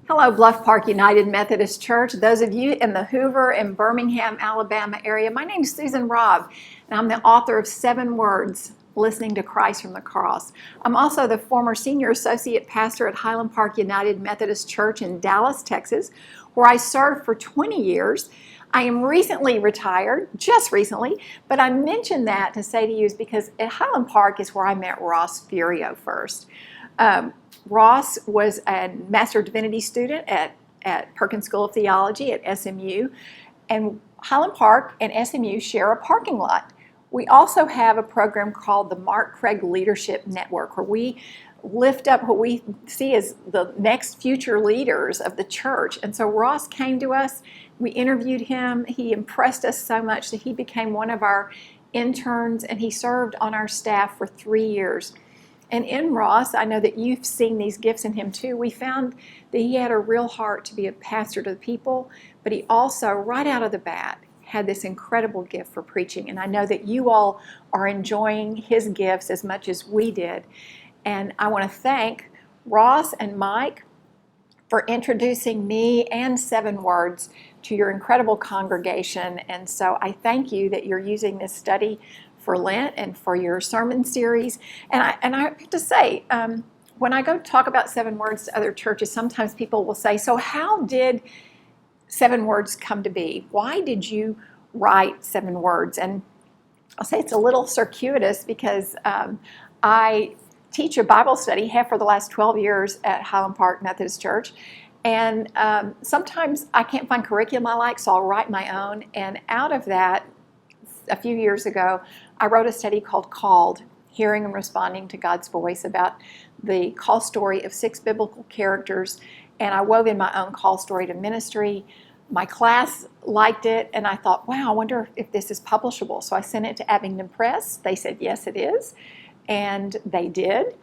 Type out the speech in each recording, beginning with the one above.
Hello, Bluff Park United Methodist Church. Those of you in the Hoover and Birmingham, Alabama area, my name is Susan Robb, and I'm the author of 7 Words, Listening to Christ from the Cross. I'm also the former senior associate pastor at Highland Park United Methodist Church in Dallas, Texas, where I served for 20 years. I am recently retired, just recently, but I mentioned that to say to you is because at Highland Park is where I met Ross Furio first. Ross was a Master of Divinity student at Perkins School of Theology at SMU, and Highland Park and SMU share a parking lot. We also have a program called the Mark Craig Leadership Network, where we lift up what we see as the next future leaders of the church. And so Ross came to us, we interviewed him, he impressed us so much that he became one of our interns, and he served on our staff for 3 years. And in Ross, I know that you've seen these gifts in him too. We found that he had a real heart to be a pastor to the people, but he also, right out of the bat, had this incredible gift for preaching. And I know that you all are enjoying his gifts as much as we did. And I want to thank Ross and Mike for introducing me and 7 Words to your incredible congregation. And so I thank you that you're using this study for Lent and for your sermon series. And I have to say, when I go talk about 7 Words to other churches, sometimes people will say, so how did 7 Words come to be? Why did you write 7 Words? And I'll say it's a little circuitous because I teach a Bible study, have for the last 12 years at Highland Park Methodist Church. And sometimes I can't find curriculum I like, so I'll write my own. And out of that, a few years ago, I wrote a study called Called, Hearing and Responding to God's Voice, about the call story of 6 biblical characters, and I wove in my own call story to ministry. My class liked it, and I thought, wow, I wonder if this is publishable. So I sent it to Abingdon Press. They said, yes, it is, and they did.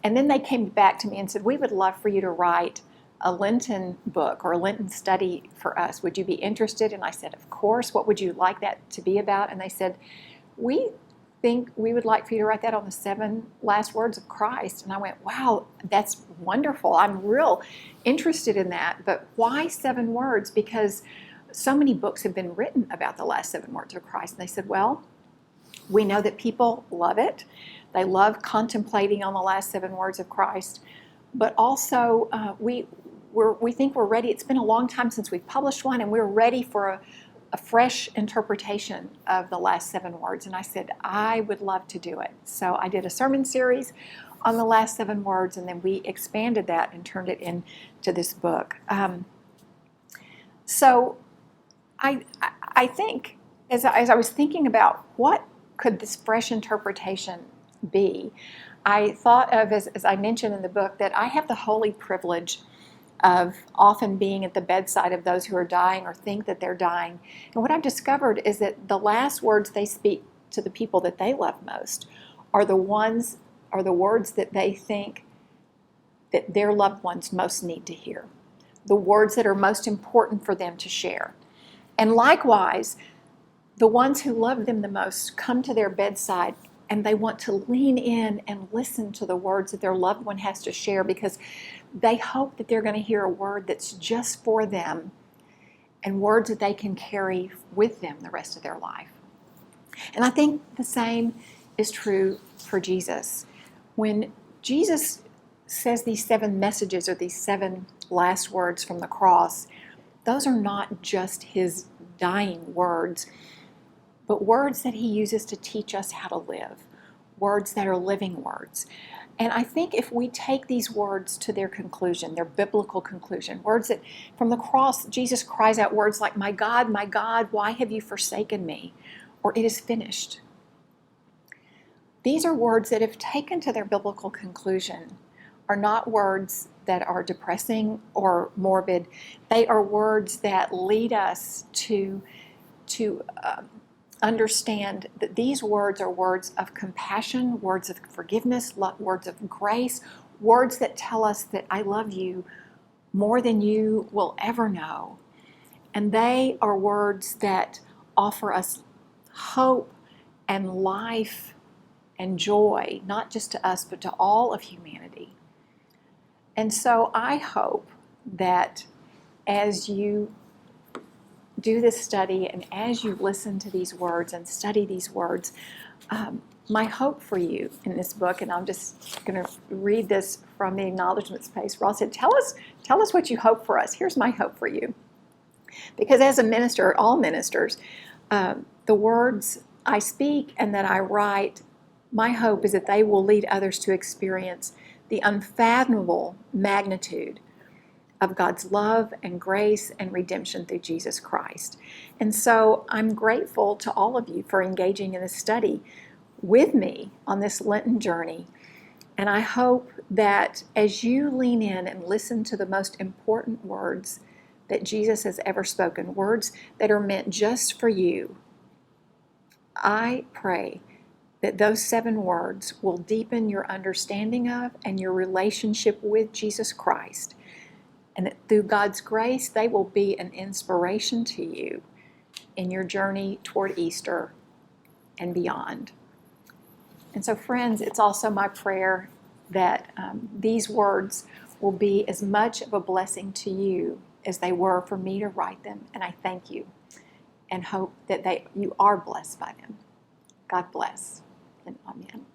And then they came back to me and said, we would love for you to write a Lenten book or a Lenten study for us. Would you be interested? And I said, of course. What would you like that to be about? And they said, we think we would like for you to write that on the 7 last words of Christ. And I went, wow, that's wonderful. I'm real interested in that. But why 7 words? Because so many books have been written about the last 7 words of Christ. And they said, well, we know that people love it. They love contemplating on the last 7 words of Christ. But also, we think we're ready. It's been a long time since we've published one, and we're ready for a fresh interpretation of the last 7 words. And I said, I would love to do it. So I did a sermon series on the last 7 words, and then we expanded that and turned it into this book. So I think, as I was thinking about what could this fresh interpretation be, I thought of, as I mentioned in the book, that I have the holy privilege of often being at the bedside of those who are dying or think that they're dying. And what I've discovered is that the last words they speak to the people that they love most are the words that they think that their loved ones most need to hear, the words that are most important for them to share. And likewise, the ones who love them the most come to their bedside and they want to lean in and listen to the words that their loved one has to share, because they hope that they're going to hear a word that's just for them and words that they can carry with them the rest of their life. And I think the same is true for Jesus. When Jesus says these 7 messages or these 7 last words from the cross, those are not just his dying words, but words that he uses to teach us how to live, words that are living words. And I think if we take these words to their conclusion, their biblical conclusion, words that from the cross, Jesus cries out words like, my God, why have you forsaken me? Or it is finished. These are words that, if taken to their biblical conclusion, are not words that are depressing or morbid. They are words that lead us to understand that these words are words of compassion, words of forgiveness, words of grace, words that tell us that I love you more than you will ever know. And they are words that offer us hope and life and joy, not just to us, but to all of humanity. And so I hope that as you do this study and as you listen to these words and study these words, my hope for you in this book, and I'm just going to read this from the acknowledgments page. Ross said, tell us what you hope for us. Here's my hope for you. Because as a minister, all ministers, the words I speak and that I write, my hope is that they will lead others to experience the unfathomable magnitude of God's love and grace and redemption through Jesus Christ. And so I'm grateful to all of you for engaging in this study with me on this Lenten journey. And I hope that as you lean in and listen to the most important words that Jesus has ever spoken, words that are meant just for you, I pray that those 7 words will deepen your understanding of and your relationship with Jesus Christ, and that through God's grace, they will be an inspiration to you in your journey toward Easter and beyond. And so, friends, it's also my prayer that these words will be as much of a blessing to you as they were for me to write them. And I thank you and hope that you are blessed by them. God bless, and amen.